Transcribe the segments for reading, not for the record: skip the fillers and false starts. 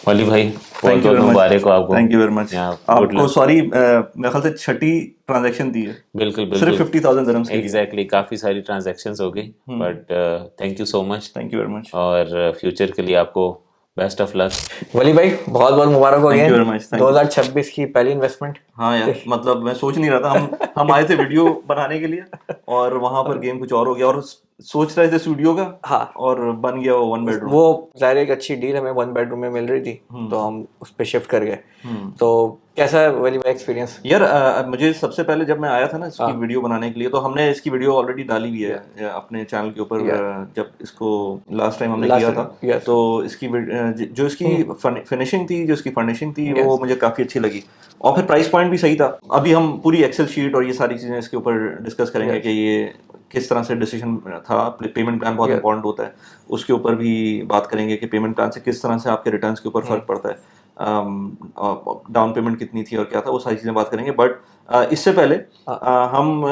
वली भाई बहुत thank you बहुत वेरी मुबारक हो मच। आपको। Thank you very much. यहाँ गुड आपको लक। सॉरी, मेरे ख्याल से छठी ट्रांजैक्शन थी है, बिल्कुल सिर्फ बिल्कुल 50,000 दिरहम्स के लिए। एग्जैक्टली काफ़ी सारी ट्रांजैक्शंस हो गई, but thank you so much. Thank you very much. और फ्यूचर के लिए आपको बेस्ट ऑफ लक। वली भाई बहुत बहुत मुबारक हो थैंक गए you very much. Thank you. 2026 की पहली इन्वेस्टमेंट। हाँ यार, मतलब मैं सोच नहीं रहा था, हम आए थे वीडियो बनाने के लिए और वहां पर गेम कुछ और हो गया, और सोच रहे थे स्टूडियो का, हाँ, और बन गया वो 1 बेडरूम। वो ज़ाहिर एक अच्छी डील हमें 1 बेडरूम में मिल रही थी, तो हम उस पर शिफ्ट कर गए। तो कैसा है वली भाई एक्सपीरियंस? यार मुझे सबसे पहले जब मैं आया था ना इसकी हाँ। वीडियो बनाने के लिए, तो हमने इसकी वीडियो ऑलरेडी डाली हुई है अपने चैनल के ऊपर। जब इसको लास्ट टाइम हमने किया था, yes. तो इसकी जो इसकी फिनिशिंग थी, जो इसकी फर्निशिंग थी, वो मुझे काफ़ी अच्छी लगी, और फिर प्राइस पॉइंट भी सही था। अभी हम पूरी एक्सेल शीट और ये सारी चीज़ें इसके ऊपर डिस्कस करेंगे कि ये किस तरह से डिसीजन था। पेमेंट प्लान बहुत इंपॉर्टेंट होता है, उसके ऊपर भी बात करेंगे कि पेमेंट प्लान से किस तरह से आपके रिटर्न्स के ऊपर फर्क पड़ता है, डाउन पेमेंट कितनी थी और क्या था, वो सारी चीज़ें बात करेंगे। बट इससे पहले हम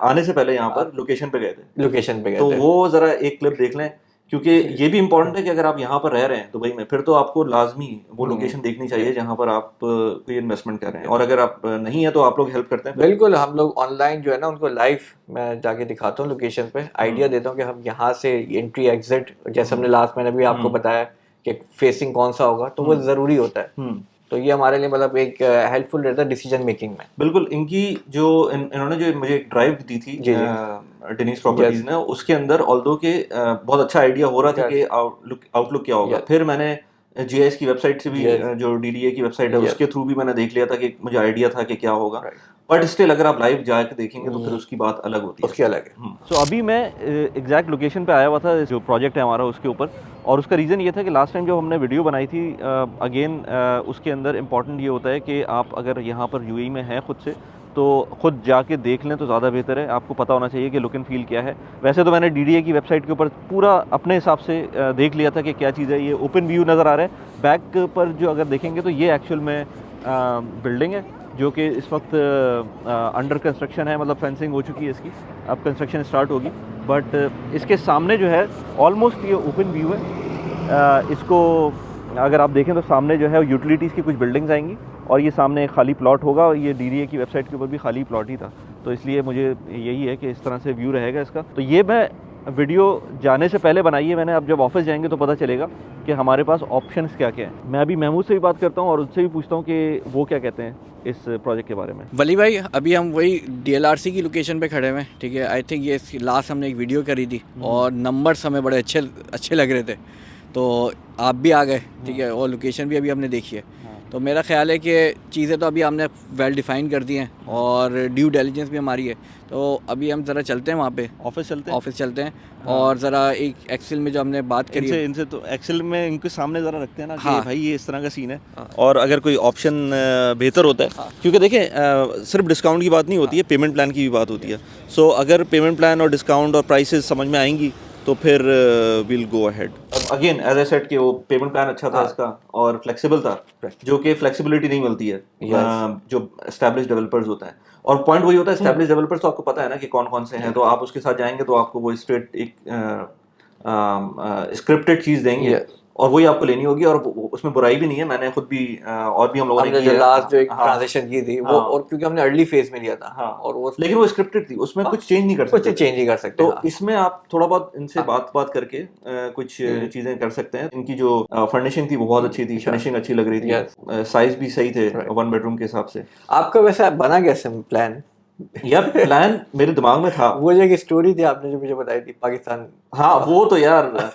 आने से पहले यहाँ पर लोकेशन पे गए थे, तो वो ज़रा एक क्लिप देख लें, क्योंकि ये भी इम्पोर्टेंट है कि अगर आप यहाँ पर रह रहे हैं दुबई में, फिर तो आपको लाजमी वो लोकेशन देखनी चाहिए जहाँ पर आप कोई इन्वेस्टमेंट कर रहे हैं। और अगर आप नहीं है तो आप लोग हेल्प करते हैं? बिल्कुल, हम लोग ऑनलाइन जो है ना उनको लाइव मैं जाके दिखाता हूँ लोकेशन पे, आइडिया देता हूँ कि हम यहाँ से एंट्री एग्जिट, जैसे हमने लास्ट मैंने भी आपको बताया कि फेसिंग कौन सा होगा, तो वो ज़रूरी होता है। तो ये हमारे लिए मतलब एक हेल्पफुल रहता है डिसीजन मेकिंग में। बिल्कुल। इनकी जो इन्होंने जो मुझे एक ड्राइव दी थी डेनिस प्रॉपर्टीज ने, उसके अंदर ऑल्दो के बहुत अच्छा आइडिया हो रहा था कि आउटलुक क्या होगा। फिर मैंने जीआईएस की वेबसाइट से भी, जो डीडीए की वेबसाइट है, उसके थ्रू भी मैंने देख लिया था कि मुझे आइडिया था कि क्या होगा। बट स्टिल अगर आप लाइव जाके देखेंगे तो फिर उसकी बात अलग होती है, उसकी अलग है। सो अभी मैं एग्जैक्ट लोकेशन पे आया हुआ था जो प्रोजेक्ट है हमारा उसके ऊपर, और उसका रीज़न ये था कि लास्ट टाइम जब हमने वीडियो बनाई थी, अगेन उसके अंदर इम्पॉर्टेंट ये होता है कि आप अगर यहाँ पर यूएई में हैं खुद से, तो खुद जाके देख लें तो ज़्यादा बेहतर है। आपको पता होना चाहिए कि लुक एंड फील क्या है। वैसे तो मैंने डीडीए की वेबसाइट के ऊपर पूरा अपने हिसाब से देख लिया था कि क्या चीज़ है। ये ओपन व्यू नज़र आ रहा है बैक पर, जो अगर देखेंगे तो ये एक्चुअल में बिल्डिंग है जो कि इस वक्त अंडर कंस्ट्रक्शन है, मतलब फेंसिंग हो चुकी है इसकी, अब कंस्ट्रक्शन स्टार्ट होगी। बट इसके सामने जो है ऑलमोस्ट ये ओपन व्यू है। इसको अगर आप देखें तो सामने जो है यूटिलिटीज़ की कुछ बिल्डिंग्स आएंगी, और ये सामने एक खाली प्लॉट होगा, और ये डीडीए की वेबसाइट के ऊपर भी खाली प्लॉट ही था। तो इसलिए मुझे यही है कि इस तरह से व्यू रहेगा इसका। तो ये मैं वीडियो जाने से पहले बनाई है मैंने, अब जब ऑफिस जाएंगे तो पता चलेगा कि हमारे पास ऑप्शंस क्या क्या हैं। मैं अभी महमूद से भी बात करता हूँ और उससे भी पूछता हूँ कि वो क्या कहते हैं इस प्रोजेक्ट के बारे में। वली भाई, अभी हम वही डीएलआरसी की लोकेशन पे खड़े हुए हैं, ठीक है। आई थिंक ये लास्ट हमने एक वीडियो करी थी और नंबर्स हमें बड़े अच्छे लग रहे थे, तो आप भी आ गए, ठीक है, और लोकेशन भी अभी हमने देखी है। तो मेरा ख्याल है कि चीज़ें तो अभी हमने वेल डिफ़ाइन कर दी हैं और ड्यू डिलिजेंस भी हमारी है। तो अभी हम ज़रा चलते हैं वहाँ पे, ऑफिस चलते हैं और ज़रा एक एक्सेल में जो हमने बात करी है, इनसे तो एक्सेल में इनके सामने ज़रा रखते हैं ना कि भाई ये इस तरह का सीन है, और अगर कोई ऑप्शन बेहतर होता है, क्योंकि देखें सिर्फ डिस्काउंट की बात नहीं होती है, पेमेंट प्लान की भी बात होती है। सो अगर पेमेंट प्लान और डिस्काउंट और प्राइसेस समझ में आएंगी तो फिर will go ahead. Again as I said कि वो पेमेंट प्लान अच्छा था इसका, और फ्लेक्सिबल था, जो कि फ्लेक्सिबिलिटी नहीं मिलती है जो एस्टैब्लिश डेवलपर्स होता है। और पॉइंट वही होता है, एस्टैब्लिश डेवलपर्स तो आपको पता है ना कि कौन कौन से हैं, तो आप उसके साथ जाएंगे तो आपको वो स्ट्रेट एक स्क्रिप्टेड चीज़ देंगे, और वही आपको लेनी होगी। और उसमें बुराई भी नहीं है, मैंने खुद भी और भी हम लोगों ने की है लास्ट जो एक ट्रांजैक्शन की थी वो, और क्योंकि हमने अर्ली फेज में लिया था, और वो लेकिन वो स्क्रिप्टेड थी, उसमें कुछ चेंज नहीं कर सकते। तो इसमें आप थोड़ा बहुत इनसे बात करके कुछ चीजें कर सकते हैं। इनकी जो फर्निशिंग थी वो बहुत अच्छी थी, फिनिशिंग अच्छी लग रही थी, साइज भी सही थे 1 बेडरूम के हिसाब से। आपका वैसा बना कैसे प्लान? यार प्लान मेरे दिमाग में था, वो जो एक स्टोरी थी आपने जो मुझे बताई थी पाकिस्तान। हाँ वो तो यार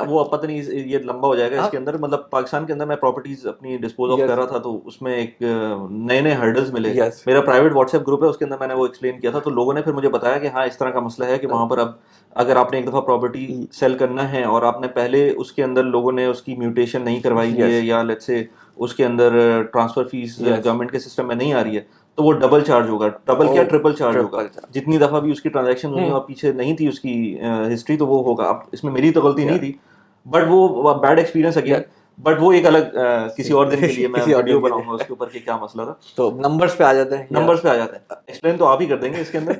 वो पता नहीं, ये लंबा हो जाएगा इसके अंदर। मतलब पाकिस्तान के अंदर मैं प्रॉपर्टीज अपनी डिस्पोज ऑफ कर रहा था, तो उसमें एक नए हर्डल्स मिले। मेरा प्राइवेट व्हाट्सएप ग्रुप है, उसके अंदर मैंने वो एक्सप्लेन किया था, तो लोगों ने फिर मुझे बताया कि हाँ इस तरह का मसला है कि वहाँ पर अब अगर आपने एक दफ़ा प्रॉपर्टी सेल करना है और आपने पहले उसके अंदर लोगों ने उसकी म्यूटेशन नहीं करवाई है, या लेट्स से उसके अंदर ट्रांसफर फीस गवर्नमेंट के सिस्टम में नहीं आ रही है, तो वो डबल चार्ज होगा, डबल क्या ट्रिपल चार्ज होगा। जितनी दफ़ा भी उसकी ट्रांजैक्शन हुई और पीछे नहीं थी उसकी हिस्ट्री, तो वो होगा। अब इसमें मेरी तो गलती नहीं थी, बट वो बैड एक्सपीरियंस अगेन। बट वो एक अलग किसी और दिन के लिए मैं किसी और वीडियो दिन के लिए। बनाऊंगा उसके ऊपर कि क्या मसला था। तो नंबर्स पे आ जाते हैं नंबर्स पे आ जाते हैं, एक्सप्लेन तो आप ही कर देंगे इसके अंदर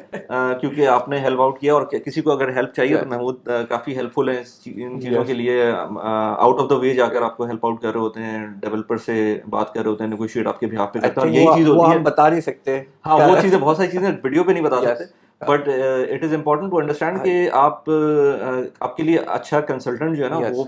क्योंकि आपने हेल्प आउट किया और किसी को अगर हेल्प चाहिए तो महमूद काफी हेल्पफुल है इन चीज़ों के लिए, आउट ऑफ द वे जाकर आपको हेल्प आउट कर रहे होते हैं, डेवलपर से बात कर रहे होते हैं, नेगोशिएट आपके बिहाफ पे करते हैं, और यही चीज़ वो होती है। हम बता नहीं सकते। हाँ, वो चीज़ें बहुत सारी चीज़ें वीडियो पे नहीं बता Yes. सकते, but it is important to understand कि आप आपके लिए अच्छा कंसल्टेंट जो है ना Yes. वो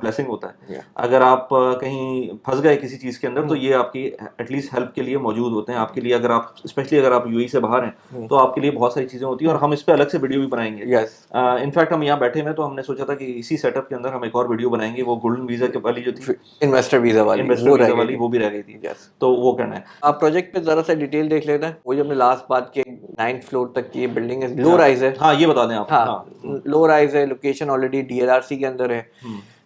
ब्लेसिंग होता है। Yeah. अगर आप कहीं फंस गए किसी चीज़ के अंदर तो ये आपकी एटलीस्ट हेल्प के लिए मौजूद होते हैं आपके लिए। अगर आप स्पेशली अगर आप यूएई से बाहर हैं तो आपके लिए बहुत सारी चीज़ें होती हैं, और हम इस पे अलग से वीडियो भी बनाएंगे। Yes. इनफैक्ट हम यहाँ बैठे हैं तो हमने सोचा था कि इसी सेटअप के अंदर हम एक और वीडियो बनाएंगे, वो गोल्डन वीज़ा के वाली जो थी, इन्वेस्टर वीजा वाली इन्वेस्टर वो वीज़ा रह वाली, गई। वो भी रह गई थी। Yes. तो वो करना है। आप प्रोजेक्ट पे जरा सा डिटेल देख लेते हैं। वो जो हमने लास्ट बात की 9th फ्लोर तक की ये बिल्डिंग है, लो राइज है। हाँ, ये बता दें आप। हाँ, लो राइज है, लोकेशन ऑलरेडी डीएलआरसी के अंदर है।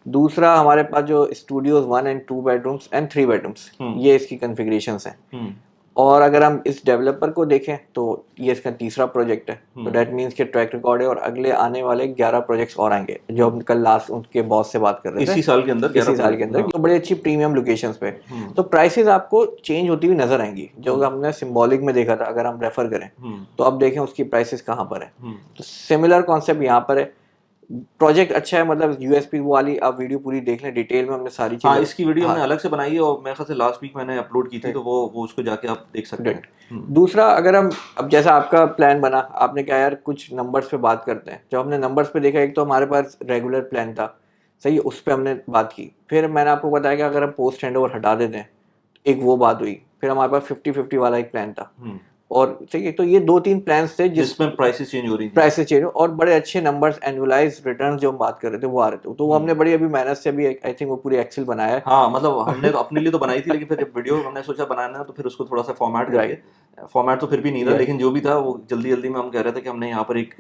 दूसरा हमारे पास जो studios 1 and 2 bedrooms and 3 bedrooms, ये इसकी कॉन्फ़िगरेशंस हैं। और अगर हम इस डेवलपर को देखें तो ये इसका तीसरा प्रोजेक्ट है, तो दैट मीन्स कि ट्रैक रिकॉर्ड है और अगले आने वाले 11 प्रोजेक्ट्स और आएंगे, जो हम कल लास्ट उनके बॉस से बात कर रहे थे इसी साल के अंदर, इसी साल के अंदर, जो बड़ी अच्छी प्रीमियम लोकेशंस पे। तो प्राइसेस आपको चेंज होती हुई नजर आएंगी, जो हमने सिंबॉलिक में देखा था। अगर हम रेफर करें तो अब देखें उसकी प्राइसेस कहाँ पर है। तो सिमिलर कॉन्सेप्ट यहाँ पर है। प्रोजेक्ट अच्छा है, मतलब यूएसपी वाली आप वीडियो पूरी देख लें, डिटेल में हमने सारी चीजें। हाँ, इसकी वीडियो हमने अलग से बनाई है और मेरे ख्याल से लास्ट वीक मैंने अपलोड की थी, तो वो उसको जाके आप देख सकते हैं। दूसरा, अगर हम अब जैसा आपका प्लान बना, आपने कहा यार कुछ नंबर्स पे बात करते हैं। जब हमने नंबर्स पे देखा, एक तो हमारे पास रेगुलर प्लान था, सही, उस पर हमने बात की। फिर मैंने आपको बताया कि अगर हम पोस्ट हैंडओवर हटा देते हैं, एक वो बात हुई। फिर हमारे पास 50-50 वाला एक प्लान था, और ठीक है, तो ये 2-3 प्लान्स थे जिसमें प्राइसेस चेंज हो रही थी, प्राइसेस चेंज, और बड़े अच्छे नंबर्स, एनुअलाइज रिटर्न जो हम बात कर रहे थे वो आ रहे थे। तो वो हमने बड़ी अभी मेहनत से अभी आई थिंक वो पूरी एक्सेल बनाया है। हाँ, मतलब हमने तो अपने लिए तो बनाई थी, लेकिन फिर जब वीडियो हमने सोचा बनाना है तो फिर उसको थोड़ा सा फॉर्मेट करके, फॉर्मेट तो फिर भी नहीं था, लेकिन जो भी था वो जल्दी जल्दी में हम कह रहे थे कि हमने यहाँ पर एक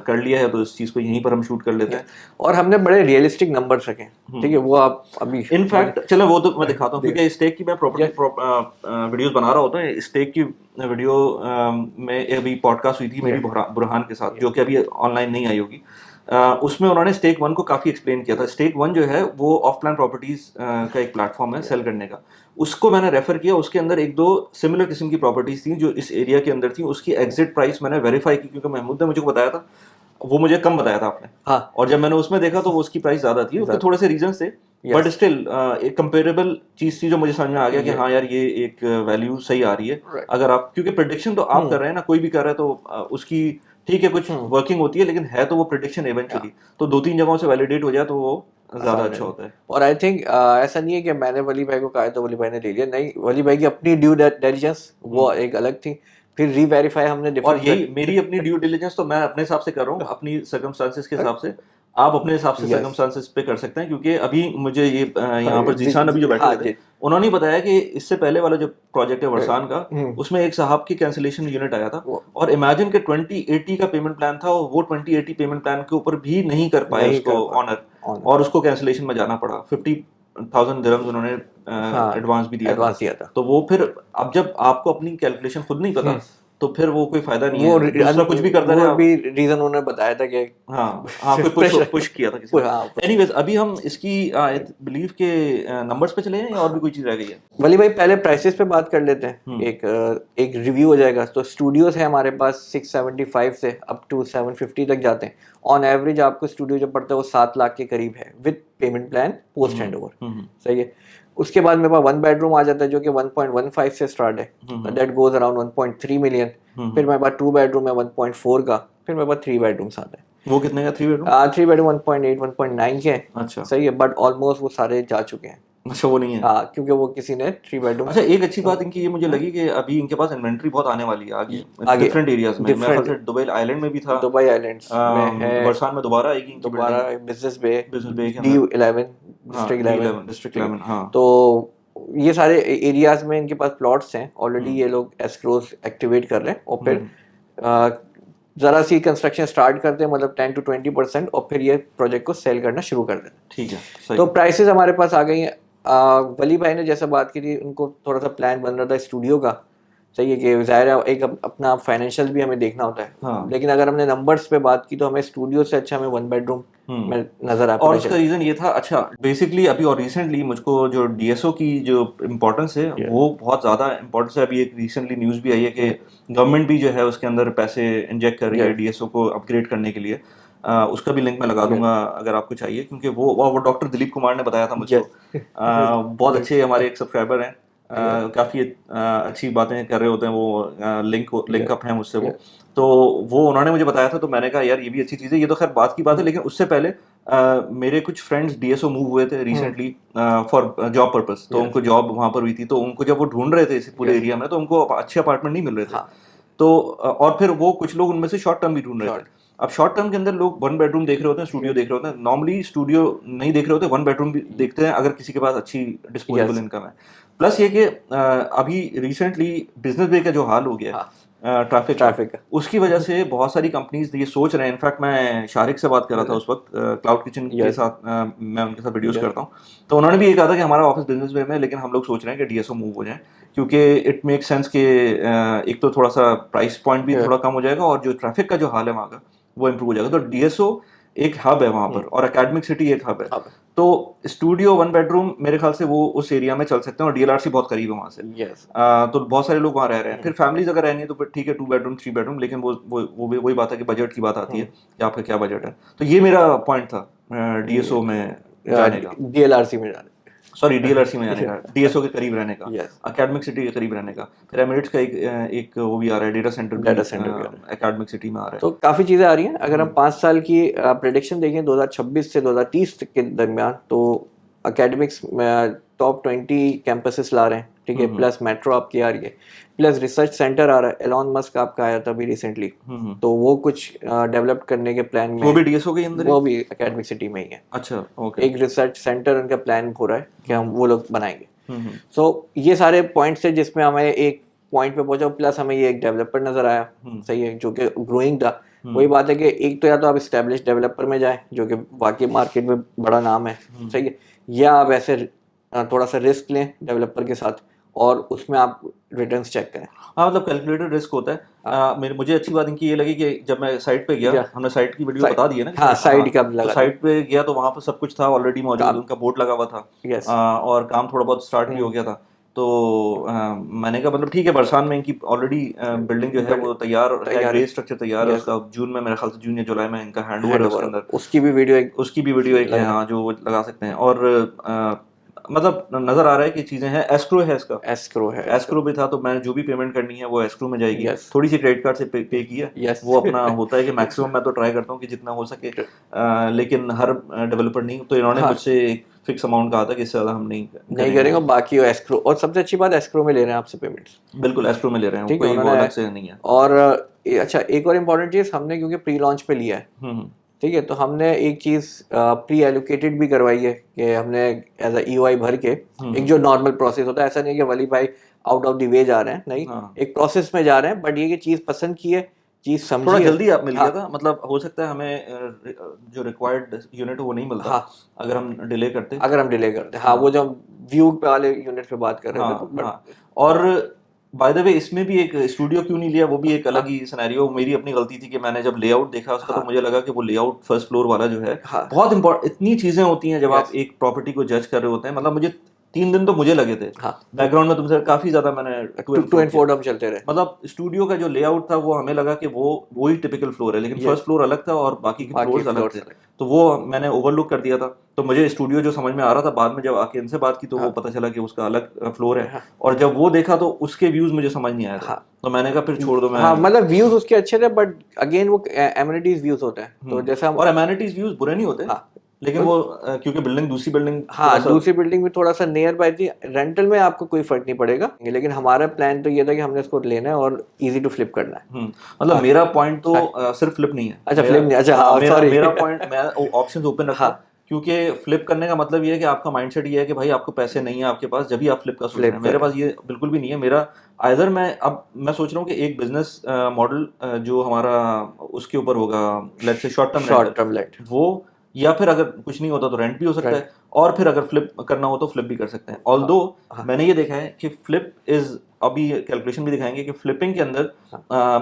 कर लिया है तो इस चीज़ को यहीं पर हम शूट कर लेते हैं। और हमने बड़े रियलिस्टिक नंबर्स रखे, ठीक है, वो आप अभी इनफैक्ट चलो वो तो मैं दिखाता हूँ, क्योंकि स्टेक की मैं वीडियोस बना रहा होता है। स्टेक की वीडियो में अभी पॉडकास्ट हुई थी मेरी बुरहान के साथ, जो कि अभी ऑनलाइन नहीं आई होगी। उसमें उन्होंने स्टेक 1 को काफ़ी एक्सप्लेन किया था। स्टेक 1 जो है वो ऑफ प्लान प्रॉपर्टीज का एक प्लेटफॉर्म है सेल करने का। उसको मैंने रेफर किया, उसके अंदर 1-2 सिमिलर किस्म की प्रॉपर्टीज थी जो इस एरिया के अंदर थी। उसकी एग्जिट प्राइस मैंने वेरीफाई की, क्योंकि महमूद ने मुझे बताया था, वो मुझे कम बताया था आपने। हाँ। और जब मैंने उसमें देखा तो वो उसकी प्राइस ज़्यादा थी, उसके थोड़े से रीजन थे, बट स्टिल एक कंपेरेबल चीज़ थी जो मुझे समझ में आ गया कि हाँ यार, ये एक वैल्यू सही आ रही है। अगर आप, क्योंकि प्रेडिक्शन तो आप कर रहे हैं ना, कोई भी कर रहा है तो उसकी ठीक है कुछ वर्किंग होती है, लेकिन है तो वो प्रेडिक्शन इवेंचुअली, तो 2-3 जगहों से वैलिडेट हो जाए तो वो ज़्यादा अच्छा होता है। और आई थिंक ऐसा नहीं है कि मैंने वली भाई को कहा तो वली भाई ने ले लिया, नहीं, वली भाई की अपनी ड्यू डिलिजेंस वो एक अलग थी, फिर रीवेरीफाई हमने और यही मेरी अपनी ड्यू डिलिजेंस, तो मैं अपने हिसाब से कर रहा हूँ, अपनी सर्कमस्टांसेस के हिसाब से। आप अपने हिसाब से सर्कमस्टांसेस पे कर सकते हैं, क्योंकि अभी मुझे ये यहाँ पर जीशान अभी जो बैठे थे, उन्होंने बताया कि इससे पहले वाला जो प्रोजेक्ट है वर्सान का, उसमें एक साहब की कैंसिलेशन यूनिट आया था, और इमेजिन के 2080 का पेमेंट प्लान था, और वो 2080 पेमेंट प्लान के ऊपर भी नहीं कर पाए उसको ऑनर, और उसको कैंसिलेशन में जाना पड़ा। 50,000 दिरहम्स उन्होंने एडवांस भी दिया था। तो वो फिर अब जब आपको अपनी कैलकुलेशन खुद नहीं पता तो फिर वो कोई फायदा नहीं है, दूसरा कुछ भी करता रहे। भी रीजन उन्होंने बताया था कि हाँ कोई पुश किया था किसी ने। एनीवेज, अभी हम इसकी बिलीव के नंबर्स पे चले हैं या और भी कोई चीज रह गई है? वली भाई पहले प्राइसेस पे बात कर लेते हैं, एक रिव्यू हो जाएगा। तो स्टूडियोज है हमारे पास 675 से अप टू 750 तक जाते हैं। ऑन एवरेज आपको स्टूडियो जो पड़ता है वो 7 लाख के करीब है, with payment plan post handover, सही है। उसके बाद मेरे पास 1 बेडरूम आ जाता है जो कि 1.15 से स्टार्ट है, दैट गोज अराउंड 1.3 मिलियन। फिर मेरे पास 2 बेडरूम है 1.4 का। फिर मेरे पास 3 बेडरूम्स आते हैं। वो कितने का 3 बेडरूम? 3 बेडरूम 1.8 1.9 के हैं। अच्छा, सही है, बट ऑलमोस्ट वो सारे जा चुके हैं। अच्छा, वो नहीं है। हाँ, क्योंकि वो किसी ने 3 बेडरूम। अच्छा, एक अच्छी बात इनकी ये मुझे लगी कि अभी इनके पास इन्वेंट्री बहुत आने वाली है आगे डिफरेंट एरियाज में। मेरे ख्याल से दुबई आइलैंड में भी था, दुबई आइलैंड्स में है, वर्सान में दोबारा आएगी, दोबारा बिजनेस बे के D11 डिस्ट्रिक्ट 11। हाँ, तो ये सारे एरियाज में इनके पास प्लॉट्स हैं ऑलरेडी। ये लोग एस्क्रोज एक्टिवेट कर रहे हैं, और फिर जरा सी कंस्ट्रक्शन स्टार्ट करते हैं, मतलब 10 to 20%, और फिर ये प्रोजेक्ट को सेल करना शुरू कर देते हैं। ठीक है, सही। तो प्राइसेस हमारे पास आ गई हैं। वली भाई ने जैसा बात की थी, उनको थोड़ा सा प्लान बन रहा था स्टूडियो का, सही है, कि ज़ाहिर है एक अपना फाइनेंशियल भी हमें देखना होता है। हाँ। लेकिन अगर हमने नंबर्स पे बात की तो हमें स्टूडियो से अच्छा हमें 1 बेडरूम मैं नजर आता और उसका रीजन ये था, अच्छा बेसिकली अभी और रिसेंटली मुझको जो डीएसओ की जो इम्पोर्टेंस है वो बहुत ज़्यादा इम्पोर्टेंस है। अभी एक रिसेंटली न्यूज़ भी आई है कि गवर्नमेंट भी जो है उसके अंदर पैसे इंजेक्ट कर रही है डीएसओ को अपग्रेड करने के लिए। उसका भी लिंक मैं लगा दूंगा अगर आपको चाहिए, क्योंकि वो डॉक्टर दिलीप कुमार ने बताया था मुझको। बहुत अच्छे हमारे एक सब्सक्राइबर हैं, काफ़ी अच्छी बातें कर रहे होते हैं वो, लिंक अप है मुझसे वो। तो वो उन्होंने मुझे बताया था, तो मैंने कहा यार ये भी अच्छी चीज़ है। ये तो खैर बात की बात है, लेकिन उससे पहले मेरे कुछ फ्रेंड्स डीएसओ मूव हुए थे रिसेंटली फॉर जॉब पर्पस। तो उनको जॉब वहाँ पर हुई थी, तो उनको जब वो ढूंढ रहे थे इस पूरे एरिया में, तो उनको अच्छे अपार्टमेंट नहीं मिल रहे थे। तो और फिर वो कुछ लोग उनमें से शॉर्ट टर्म भी ढूंढ रहे थे। अब शॉर्ट टर्म के अंदर लोग 1 बेडरूम देख रहे होते हैं, स्टूडियो देख रहे होते हैं। नॉर्मली स्टूडियो नहीं देख रहे होते, 1 बेडरूम भी देखते हैं अगर किसी के पास अच्छी डिस्पोजेबल इनकम है। प्लस ये कि अभी रिसेंटली बिजनेस वे का जो हाल हो गया, ट्रैफिक उसकी वजह से बहुत सारी कंपनीज ये सोच रहे हैं। इनफैक्ट मैं शारिक से बात कर रहा था उस वक्त, क्लाउड किचन के साथ, मैं उनके साथ वीडियोस करता हूँ। तो उन्होंने भी ये कहा था कि हमारा ऑफिस बिजनेस वे में, लेकिन हम लोग सोच रहे हैं कि डीएसओ मूव हो जाए, क्योंकि इट मेक सेंस कि एक तो थोड़ा सा प्राइस पॉइंट भी थोड़ा कम हो जाएगा और जो ट्रैफिक का जो हाल है वहाँ का वो इम्प्रूव हो जाएगा। तो डीएसओ एक हब है वहाँ पर, और एकेडमिक सिटी एक हब है। तो स्टूडियो 1 बेडरूम मेरे ख्याल से वो उस एरिया में चल सकते हैं, और डीएलआरसी बहुत करीब है वहाँ से। तो बहुत सारे लोग वहाँ रह रहे हैं। फिर फैमिलीज अगर रहनी है तो फिर ठीक है 2 बेडरूम 3 बेडरूम, लेकिन वो वही बात है कि बजट की बात आती है कि आपका क्या बजट है। तो ये मेरा पॉइंट था डीएसओ में जाने का, डीएलआरसी में जाने सॉरी डीएलआरसी में जाने का, डीएसओ के करीब रहने का, एकेडमिक सिटी के करीब रहने का। फिर एमिरेट्स का एक वो भी आ रहा है, डेटा सेंटर एकेडमिक सिटी में आ रहा है। तो काफ़ी चीज़ें आ रही हैं। अगर हम 5 साल की प्रेडिक्शन देखें 2026 से 2030 के दरमियान, तो एकेडमिक्स में टॉप 20 कैंपसेस ला रहे हैं, ठीक है। प्लस मेट्रो आपकी आ रही है, प्लस रिसर्च सेंटर आ रहा है। एलॉन मस्क आपका आया था अभी रिसेंटली, तो वो कुछ डेवलप करने के प्लान में, वो भी डीएसओ के अंदर, वो भी एकेडमिक सिटी में ही है। अच्छा, ओके। एक रिसर्च सेंटर उनका प्लान हो रहा है कि हम वो लोग बनाएंगे। सो ये सारे पॉइंट्स है जिसमें हमें एक पॉइंट पे पहुंचा। प्लस हमें ये एक डेवलपर नजर आया, सही है, जो कि ग्रोइंग था। वही बात है कि एक तो या तो आप एस्टेब्लिश डेवलपर में जाएं, जो कि वाकई मार्केट में बड़ा नाम है, सही है, या आप ऐसे थोड़ा सा रिस्क लें डेवलपर के साथ और उसमें आप रिटर्न्स चेक करें। हाँ, मतलब कैलकुलेटेड रिस्क होता है। मुझे अच्छी बात इनकी ये लगी कि जब मैं साइट पे गया, हमने साइट की वीडियो बता दी है ना। हाँ, साइट का तो साइट पे गया तो वहाँ पर सब कुछ था ऑलरेडी मौजूद, उनका बोर्ड लगा हुआ था, और काम थोड़ा बहुत स्टार्ट भी हो गया था। तो मैंने कहा मतलब ठीक है, बरसान में इनकी ऑलरेडी बिल्डिंग जो है वो तैयार है, ग्रे स्ट्रक्चर तैयार है उसका। जून में, मेरे ख्याल से जून या जुलाई में इनका हैंड ओवर है उसके अंदर। उसकी भी वीडियो एक है, हाँ, जो वो लगा सकते हैं। और मतलब नजर आ रहा है कि चीजें हैं। एस्क्रो है इसका, एस्क्रो भी था, तो मैं जो भी पेमेंट करनी है वो एस्क्रो में जाएगी। थोड़ी सी क्रेडिट कार्ड से पे की है, वो अपना होता है कि मैक्सिमम मैं तो ट्राई करता हूँ कि जितना हो सके, लेकिन हर डेवलपर नहीं। तो इन्होंने मुझसे एक फिक्स अमाउंट कहा था कि इससे ज्यादा हम नहीं करेंगे, बाकी एस्क्रो। और सबसे अच्छी बात, एस्क्रो में ले रहे हैं आपसे पेमेंट्स, बिल्कुल एस्क्रो में ले रहे हैं, कोई वो अलग से नहीं है। और अच्छा, एक और इम्पोर्टेंट चीज, हमने क्योंकि प्री लॉन्च पे लिया है, ठीक है, तो हमने एक चीज प्री एलोकेटेड भी करवाई है कि हमने एज EOI भर के, एक जो नॉर्मल प्रोसेस होता है, ऐसा नहीं कि वली भाई आउट ऑफ द वे जा रहे हैं, नहीं, एक प्रोसेस में जा रहे हैं। बट ये कि चीज पसंद की है, चीज समझी, थोड़ा जल्दी आप मिल गया था। मतलब हो सकता है हमें जो रिक्वायर्ड यूनिट वो नहीं मिलता अगर हम डिले करते। हाँ, वो जो व्यू पे वाले यूनिट पे बात कर रहे थे। और बाय द वे इसमें भी एक स्टूडियो क्यों नहीं लिया, वो भी एक अलग ही सिनेरियो। मेरी अपनी गलती थी कि मैंने जब लेआउट देखा उसका, तो मुझे लगा कि वो लेआउट फर्स्ट फ्लोर वाला जो है, बहुत इंपॉर्टेंट, इतनी चीजें होती हैं जब आप एक प्रॉपर्टी को जज कर रहे होते हैं। मतलब मुझे 3 दिन तो मुझे लगे थे बैकग्राउंड में तुमसे काफी ज्यादा, मैंने 2 and 4 चलते रहे। मतलब स्टूडियो का जो लेआउट था वो हमें लगा कि वो ही टिपिकल फ्लोर है, लेकिन फर्स्ट फ्लोर अलग था और बाकी के फ्लोर्स अलग थे। तो वो मैंने ओवरलुक कर दिया था। तो मुझे स्टूडियो जो समझ में आ रहा था, बाद में जब आके इनसे बात की तो वो पता चला कि उसका अलग फ्लोर है। और जब वो देखा तो उसके व्यूज मुझे समझ नहीं आया था, तो मैंने कहा फिर छोड़ दो। मतलब व्यूज उसके अच्छे थे, बट अगेन वो एमिनिटीज व्यूज होते हैं, तो जैसा, और एमिनिटीज व्यूज बुरे नहीं होते, लेकिन वो क्योंकि दूसरी बिल्डिंग भी थोड़ा सा नियर बाय थी। रेंटल में आपको कोई फर्क नहीं पड़ेगा, लेकिन हमारा प्लान तो ये था कि हमने इसको लेना है और इजी टू फ्लिप करना है। मतलब मेरा पॉइंट तो सिर्फ फ्लिप नहीं है। अच्छा, फ्लिप नहीं, अच्छा, सॉरी, मेरा पॉइंट, मैं ऑप्शंस ओपन रखा, क्योंकि फ्लिप करने का मतलब ये है कि आपका माइंडसेट ये है कि भाई आपको पैसे नहीं है आपके पास, जब भी आप फ्लिप का सोच रहे हैं। मेरे पास ये बिल्कुल भी नहीं है। मेरा आइदर मैं सोच रहा हूँ कि एक बिजनेस मॉडल जो हमारा उसके ऊपर होगा, let's say short term rent, वो, या फिर अगर कुछ नहीं होता तो रेंट भी हो सकता है, और फिर अगर फ्लिप करना हो तो फ्लिप भी कर सकते हैं। ऑल्दो मैंने ये देखा है कि फ्लिप इज, अभी कैलकुलेशन भी दिखाएंगे कि फ्लिपिंग के अंदर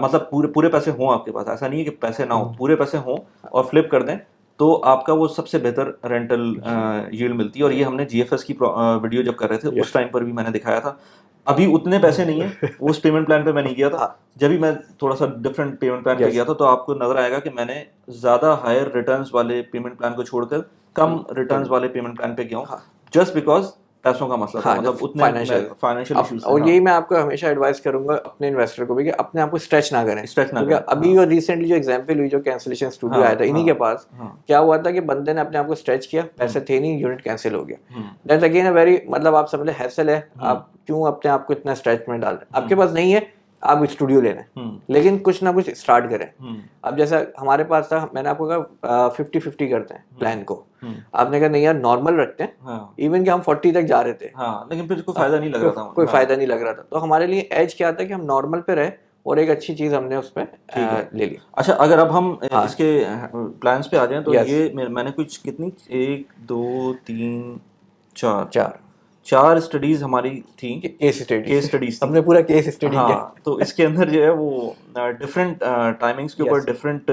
मतलब पूरे पैसे हों आपके पास, ऐसा नहीं है कि पैसे ना हो, पूरे पैसे हों और फ्लिप कर दें, तो आपका वो सबसे बेहतर रेंटल यील्ड मिलती है। और ये हमने जीएफएस की वीडियो जब कर रहे थे उस टाइम पर भी मैंने दिखाया था। अभी उतने पैसे नहीं है, उस पेमेंट प्लान पे मैं नहीं गया था। जब भी मैं थोड़ा सा डिफरेंट पेमेंट प्लान पे गया था तो आपको नजर आएगा कि मैंने ज्यादा हायर रिटर्न्स वाले पेमेंट प्लान को छोड़कर कम रिटर्न्स वाले पेमेंट प्लान पे गया हूँ, जस्ट बिकॉज पैसों का मसला था, मतलब उतने फाइनेंशियल इश्यूज। और यही मैं आपको हमेशा एडवाइस करूंगा अपने इन्वेस्टर को भी कि अपने आप को स्ट्रेच ना करें, क्योंकि अभी वो रिसेंटली जो एग्जांपल हुई, जो कैंसिलेशन स्टूडियो आया था इन्हीं के पास, क्या हुआ था कि बंदे ने अपने आप को स्ट्रेच किया, पैसे थे नहीं, यूनिट कैंसिल हो गया। दैट्स अगेन अ वेरी, मतलब आप समझ ले हैसल है, आप क्यों अपने आप को इतना स्ट्रेच में डाल रहे हैं? आपके पास नहीं है, आप स्टूडियो ले लें, लेकिन कुछ ना कुछ स्टार्ट करें। अब जैसा हमारे पास था, मैंने आपको कहा 50-50 करते हैं प्लान को, आपने कहा नहीं यार नॉर्मल रखते हैं, इवन कि हम 40 तक जा रहे थे, लेकिन फिर कोई फायदा नहीं लग रहा था, कोई फायदा नहीं लग रहा था। तो हमारे लिए एज क्या था कि हम नॉर्मल पे रहे और एक अच्छी चीज हमने उसमें ले ली। अच्छा, अगर अब हम इसके प्लान्स पे आ जाएं तो ये मैंने कुछ कितनी 1 2 3 4 स्टडीज हमारी थी, केस स्टडीज हमने पूरा केस स्टडी किया। तो इसके अंदर जो है वो डिफरेंट टाइमिंग्स के ऊपर डिफरेंट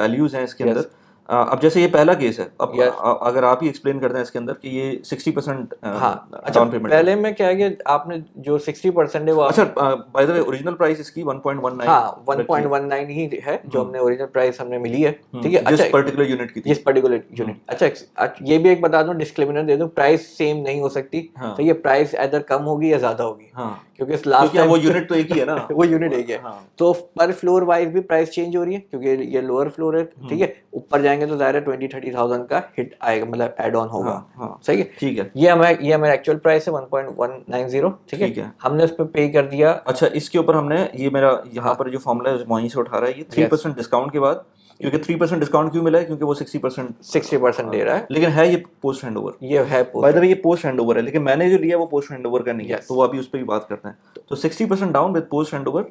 वैल्यूज हैं इसके अंदर। अब जैसे ये पहला केस है, अब अगर आप ही एक्सप्लेन कर दें इसके अंदर कि ये 60% डाउन पेमेंट। पहले में क्या है कि आपने जो 60% है वो, अच्छा by the way original price इसकी 1.19, हाँ 1.19 ही है जो हमने ओरिजिनल प्राइस हमने मिली है, ठीक है। जिस पर्टिकुलर यूनिट की थी, जिस पर्टिकुलर यूनिट। अच्छा ये भी एक बता दूं, डिस्क्लेमर दे दूं, प्राइस सेम नहीं हो सकती, तो ये प्राइस इधर कम होगी या ज्यादा होगी, क्योंकि लास्ट टाइम वो यूनिट तो एक ही है ना वो यूनिट एक है, तो पर फ्लोर वाइज भी प्राइस चेंज हो रही है, क्योंकि ये लोअर फ्लोर है, ठीक है। ऊपर जाएंगे तो ज़ाहिर है 20-30,000 का हिट आएगा, मतलब एड ऑन होगा, सही है, ठीक है। ये हमारा एक्चुअल प्राइस है 1.190, ठीक है, हमने उस पर पे कर दिया। अच्छा, इसके ऊपर हमने ये मेरा यहाँ पर जो फॉर्मूला है वहीं से उठा रहा है, ये 3% डिस्काउंट के बाद, क्योंकि 3% डिस्काउंट क्यों मिला है, क्योंकि वो 60% दे रहा है, लेकिन है ये पोस्ट हैंडओवर, ये है बाय द वे ये पोस्ट हैंडओवर है, लेकिन मैंने जो लिया वो पोस्ट हैंडओवर का नहीं है, तो वो अभी उस पर भी बात करते हैं। तो 60% डाउन विद पोस्ट हैंडओवर,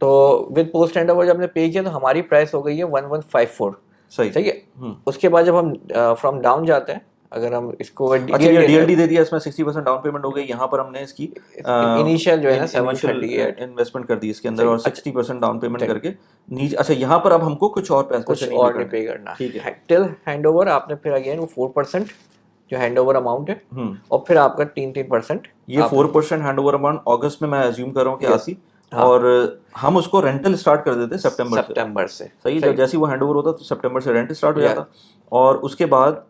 तो विद पोस्ट हैंडओवर जब हमने पे किया तो हमारी प्राइस हो गई है 1154, सही है। उसके बाद जब हम फ्रॉम डाउन जाते हैं, अगर हम इसको डीएलडी दे दिया, इसमें 60% डाउन पेमेंट हो गई, यहाँ पर हमने इसकी इनिशियल जो है ना 738 इन्वेस्टमेंट कर दी इसके अंदर, और 60% डाउन पेमेंट करके नीचे। अच्छा, यहाँ पर अब हमको कुछ और पैसे नहीं पे करना, ठीक है। टिल हैंडओवर आपने फिर अगेन वो 4% जो हैंडओवर अमाउंट है, और फिर आपका 3%। ये 4% हैंडओवर अमाउंट अगस्त में मैं अज्यूम कर रहा हूँ कि आती, और हम उसको रेंटल स्टार्ट कर देते सितंबर से, सही। जब जैसे वो हैंडओवर होता तो सितंबर से रेंट स्टार्ट हो जाता, और उसके बाद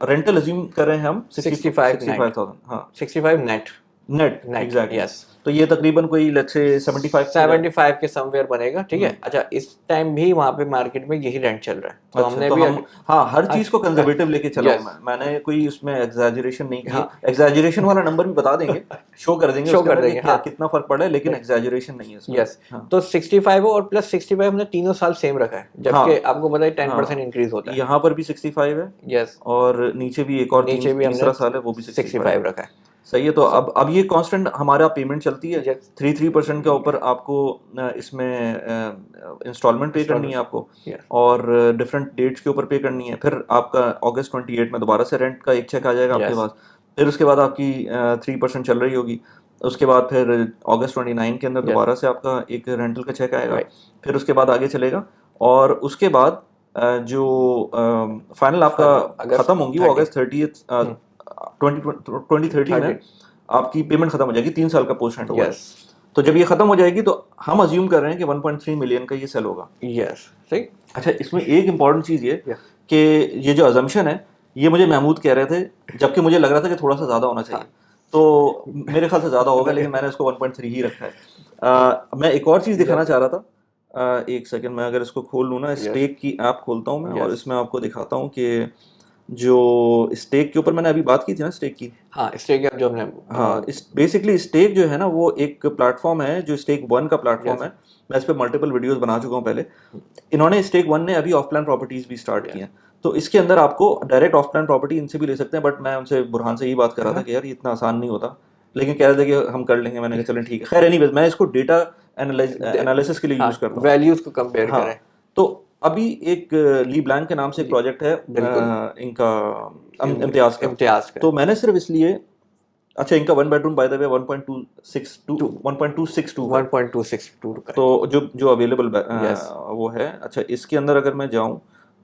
रेंटल अज्यूम कर रहे हैं हम 65,000, हाँ 65 नेट एग्जैक्टली, यस। तो ये तकरीबन कोई लेट्स से 75 के समवेयर बनेगा, ठीक है। अच्छा, इस टाइम भी वहाँ पे मार्केट में यही रेंट चल रहा है, तो हमने भी हाँ हर चीज को कंजर्वेटिव लेके चला हूं मैंने कोई उसमें एग्जैजरेशन नहीं की। एग्जैजरेशन वाला नंबर भी बता देंगे, शो कर देंगे कितना फर्क पड़ा है, लेकिन एग्जैजरेशन नहीं है इसमें। यस, तो 65 और प्लस 65 हमने तीनों साल सेम रखा है, जबकि आपको पता है 10% इंक्रीज होता है। यहाँ पर भी 65 है, यस, और नीचे भी एक और तीसरा साल है वो भी 65 रखा है, सही है। तो अब ये कांस्टेंट हमारा पेमेंट चलती है, 3% के ऊपर आपको इसमें इंस्टॉलमेंट पे करनी है आपको, और डिफरेंट डेट्स के ऊपर पे करनी है। फिर आपका अगस्त 28 में दोबारा से रेंट का एक चेक आ जाएगा आपके पास, फिर उसके बाद आपकी 3% चल रही होगी, उसके बाद फिर अगस्त 29 के अंदर दोबारा से आपका एक रेंटल का चेक आएगा, फिर उसके बाद आगे चलेगा, और उसके बाद जो फाइनल आपका खत्म होंगी वो अगस्त 2030 में आपकी पेमेंट खत्म हो जाएगी, 3 साल का पोस्ट हैंडओवर। तो जब ये खत्म हो जाएगी तो हम अज्यूम कर रहे हैं कि 1.3 मिलियन का ये सेल होगा। यस, सही। अच्छा, इसमें एक इम्पॉर्टेंट चीज़ ये कि ये जो अजम्पशन है ये मुझे महमूद कह रहे थे, जबकि मुझे लग रहा था कि थोड़ा सा ज़्यादा होना चाहिए, तो मेरे ख्याल से ज़्यादा होगा, लेकिन मैंने इसको 1.3 ही रखा है। मैं एक और चीज़ दिखाना चाह रहा था, एक सेकेंड, मैं अगर इसको खोल लूँ ना, स्टेक की ऐप खोलता हूँ मैं, और इसमें आपको दिखाता हूँ कि जो स्टेक के ऊपर मैंने अभी बात की थी ना, स्टेक की, हाँ स्टेक जो हमने, हाँ बेसिकली स्टेक जो है ना वो एक प्लेटफॉर्म है जो स्टेक 1 का प्लेटफॉर्म है। मैं इस पे मल्टीपल वीडियोस बना चुका हूँ पहले। इन्होंने स्टेक 1 ने अभी ऑफ प्लान प्रॉपर्टीज भी स्टार्ट की हैं, तो इसके अंदर आपको डायरेक्ट ऑफ प्लान प्रॉपर्टी इनसे भी ले सकते हैं, बट मैं उनसे बुरहान से यही बात कर रहा था कि यार ये इतना आसान नहीं होता, लेकिन कह रहे थे कि हम कर लेंगे। मैंने कहा चलें ठीक है। खैर एनीवेज मैं इसको डेटा एनालिसिस के लिए यूज करता हूँ, वैल्यूज को कंपेयर करें। तो अभी एक ली ब्लैंक के नाम से एक प्रोजेक्ट है इनका इम्तियाज का, तो मैंने सिर्फ इसलिए, अच्छा इनका 1 बेडरूम बाय द वे 1.262 का, तो जो अवेलेबल वो है। अच्छा, इसके अंदर अगर मैं जाऊं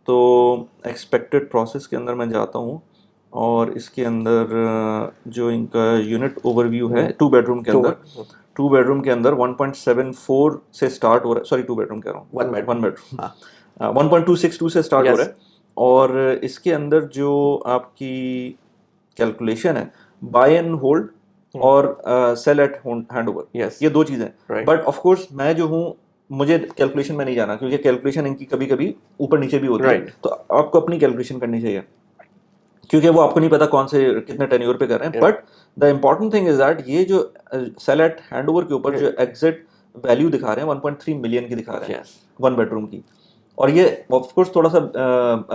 तो एक्सपेक्टेड प्रोसेस के अंदर मैं जाता हूँ और इसके अंदर जो इनका यूनिट ओवरव्यू है 2 बेडरूम के अंदर 2 बेडरूम के अंदर 1.74 से स्टार्ट हो रहा है, सॉरी 2 बेडरूम कह रहा हूँ, 1 बेडरूम 1.262 से स्टार्ट हो रहा है। और इसके अंदर जो आपकी कैलकुलेशन है बाय एंड होल्ड और सेल एट हैंडओवर, ये दो चीज़ें। बट ऑफ कोर्स मैं जो हूँ, मुझे कैलकुलेशन में नहीं जाना क्योंकि कैलकुलेशन इनकी कभी कभी ऊपर नीचे भी होती है, तो आपको अपनी कैलकुलेशन करनी चाहिए क्योंकि वो आपको नहीं पता कौन से कितने टेन्योर पे कर रहे हैं। But the important thing is that ये जो सेल एट हैंडओवर के ऊपर जो एग्जिट वैल्यू दिखा रहे हैं 1.3 मिलियन की दिखा रहे हैं 1 बेडरूम की। और ये ऑफ कोर्स थोड़ा सा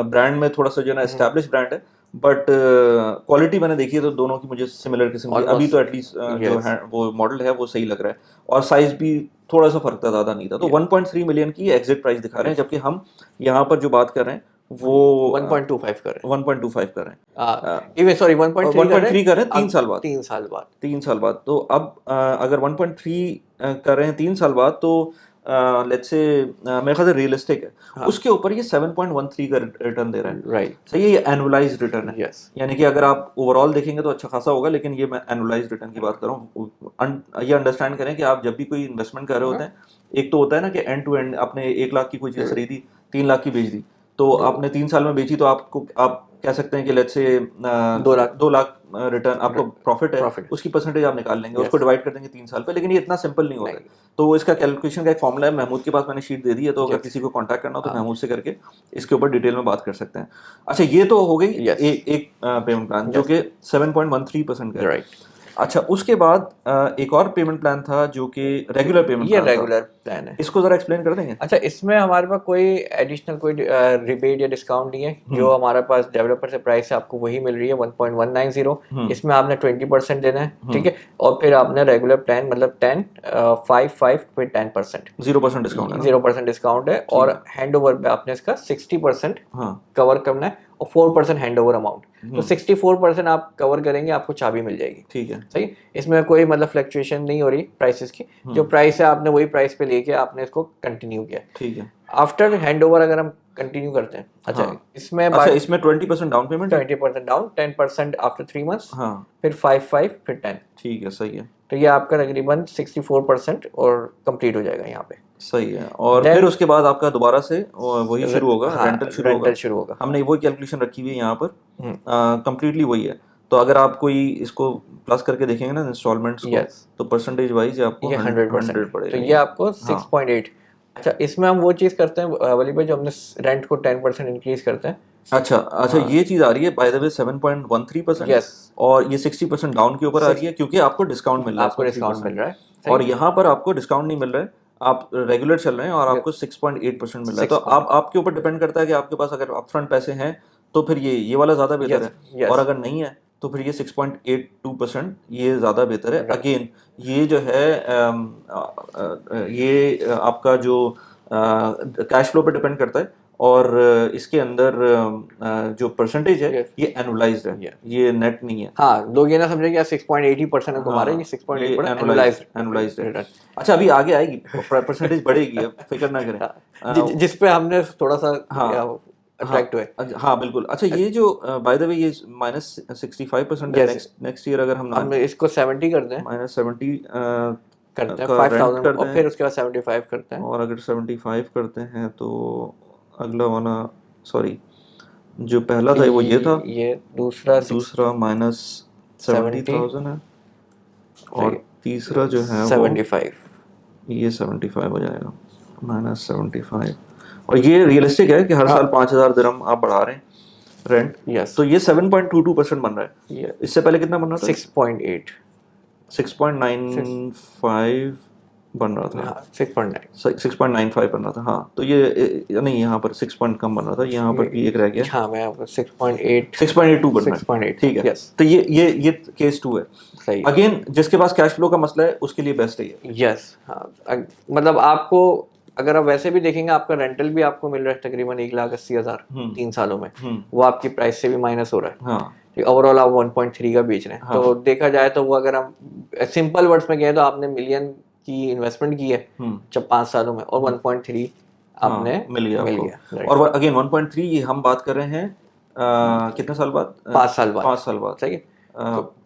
ब्रांड में थोड़ा सा जो है ना एस्टैब्लिश ब्रांड है, बट क्वालिटी मैंने देखी है तो दोनों की मुझे सिमिलर किस्म की अभी तो एटलीस्ट जो है वो मॉडल है वो सही लग रहा है, और साइज भी थोड़ा सा फर्क था, ज़्यादा नहीं था। तो 1.3 मिलियन की एग्जिट प्राइस दिखा रहे हैं, जबकि हम यहाँ पर जो बात कर रहे हैं वो 1.25 कर रहे हैं, 1.25 कर रहे हैं, इवन सॉरी 1.3 कर रहे हैं 3 साल बाद, 3 साल बाद। तो अब अगर 1.3 कर रहे हैं 3 साल बाद तो लेट्स से मेरे ख्याल से रियलिस्टिक है। उसके ऊपर ये 7.13 का रिटर्न दे रहा है, राइट, सही है। ये एनुअलाइज्ड रिटर्न है, यानी कि अगर आप ओवरऑल देखेंगे तो अच्छा खासा होगा, लेकिन ये मैं एनुअलाइज्ड रिटर्न की बात कर रहा हूँ। ये अंडरस्टैंड करें कि आप जब भी कोई इन्वेस्टमेंट कर रहे होते हैं, एक तो होता है ना कि एंड टू एंड आपने 1 लाख की कोई चीज़ खरीदी, 3 लाख की बेच दी, तो आपने 3 साल में बेची, तो आपको आप कह सकते हैं कि लेट्स से 2 लाख रिटर्न आपको प्रॉफिट है, उसकी परसेंटेज आप निकाल लेंगे, उसको डिवाइड कर देंगे 3 साल पे। लेकिन ये इतना सिंपल नहीं होता है, तो इसका कैलकुलेशन का एक फॉर्मूला है, महमूद के पास मैंने शीट दे दी है, तो अगर किसी को कांटेक्ट करना हो तो महमूद से करके इसके ऊपर डिटेल में बात कर सकते हैं। अच्छा, ये तो हो गई एक पेमेंट प्लान जो कि 7.13% का है। अच्छा, उसके बाद एक और पेमेंट प्लान था जो कि रेगुलर पेमेंट ये रेगुलर प्लान है। इसको जरा एक्सप्लेन कर देंगे? अच्छा, इसमें हमारे पास कोई एडिशनल कोई रिबेट या डिस्काउंट नहीं है, जो हमारे पास डेवलपर से प्राइस है आपको वही मिल रही है 1.190। इसमें आपने 20% देना है, ठीक है, और फिर आपने रेगुलर प्लान मतलब 10 5 5 फिर 10% 0% डिस्काउंट है, 0% डिस्काउंट है, और हैंड ओवर पे आपने इसका 60% कवर करना है और 4% हैंड ओवर अमाउंट, तो 64% आप कवर करेंगे, आपको चाबी मिल जाएगी, ठीक है, सही। इसमें कोई मतलब फ्लक्चुएशन नहीं हो रही प्राइसेस की, जो प्राइस है आपने वही प्राइस पे लेके आपने इसको कंटिन्यू किया, ठीक है। आफ्टर हैंड ओवर अगर हम कंटिन्यू करते हैं, अच्छा, इसमें 20% down payment, 20% down, 10% after 3 months, फिर 5 5 फिर 10, ठीक है, सही है। तो ये आपका तकरीबन 64% और कंप्लीट हो जाएगा यहाँ पे, सही है। और फिर उसके बाद आपका दोबारा से वही शुरू होगा, रेंटल शुरू होगा। हमने वही कैलकुलेशन रखी हुई है यहाँ पर, कंप्लीटली वही है। तो अगर आप कोई इसको प्लस करके देखेंगे ना इंस्टॉलमेंट्स को, तो परसेंटेज वाइज आपको 100% पड़ेगा, तो ये आपको 6.8। अच्छा, इसमें हम वो चीज़ करते हैं वली भाई, जो हमने रेंट को 10% इंक्रीज करते हैं। अच्छा, ये चीज़ आ रही है बाय द वे 7.13%, और ये 60% डाउन के ऊपर आ रही है क्योंकि आपको डिस्काउंट मिल रहा है, और यहाँ पर आपको डिस्काउंट नहीं मिल रहा है, आप रेगुलर चल रहे हैं और आपको 6.8% मिल रहा है। तो आपके ऊपर डिपेंड करता है कि आपके पास अगर अपफ्रंट पैसे हैं तो फिर ये वाला ज़्यादा बेहतर है, और अगर नहीं है तो फिर ये 6.82% ये ज़्यादा बेहतर है। अगेन ये जो है ये आपका जो कैश फ्लो पे डिपेंड करता है, और इसके अंदर जो परसेंटेज है ये एनुअलाइज्ड है, ये नेट नहीं है। हाँ, लोग ये ना समझे कि 6.80% है तुम्हारे, ये 6.8 एनुअलाइज्ड है। अच्छा, अभी आगे आएगी परसेंटेज बढ़ेगी, अब फिक्र ना करें, जिस पे हमने थोड़ा सा अट्रैक्ट हुए। हाँ बिल्कुल। अच्छा, ये जो बाय द वे ये -65% है, नेक्स्ट ईयर अगर हम इसको 70 कर दें, -70 करते हैं 5000 और फिर उसके बाद 75 करते हैं, और अगर 75 करते हैं तो अगला वाला, सॉरी जो पहला था वो ये था, ये दूसरा -70,000 है, और तीसरा जो है 75, ये 75 हो जाएगा, -75। और ये रियलिस्टिक है कि हर साल 5,000 दिरहम आप बढ़ा रहे हैं रेंट, तो ये 7.22% बन रहा है। इससे पहले कितना बन रहा था? 6.95 बन रहा था, 6.95 बन रहा था, हाँ। तो ये नहीं, यहाँ पर 6 पॉइंट कम बन रहा था, यहाँ पर भी एक रह गया, हाँ, मैं 6.82 बन रहा है, ठीक है। तो ये केस 2 है। अगेन जिसके पास कैश फ्लो का मसला है उसके लिए बेस्ट है ये। यस, हाँ, मतलब आपको अगर आप वैसे भी देखेंगे, आपका रेंटल भी आपको मिल रहा है तकरीबन 1,80,000 3 सालों में, वो आपकी प्राइस से भी माइनस हो रहा है, हाँ। ओवरऑल आप 1.3 का बेच रहे हैं, हाँ। तो देखा जाए तो वो अगर हम सिंपल वर्ड्स में कहें तो आपने मिलियन की इन्वेस्टमेंट की है जब 5 सालों में, और 1.3 आपने मिल गया आपको। right. और अगेन 1.3 ये हम बात कर रहे हैं कितने साल बाद? 5 साल बाद। 5 साल बाद, सही है।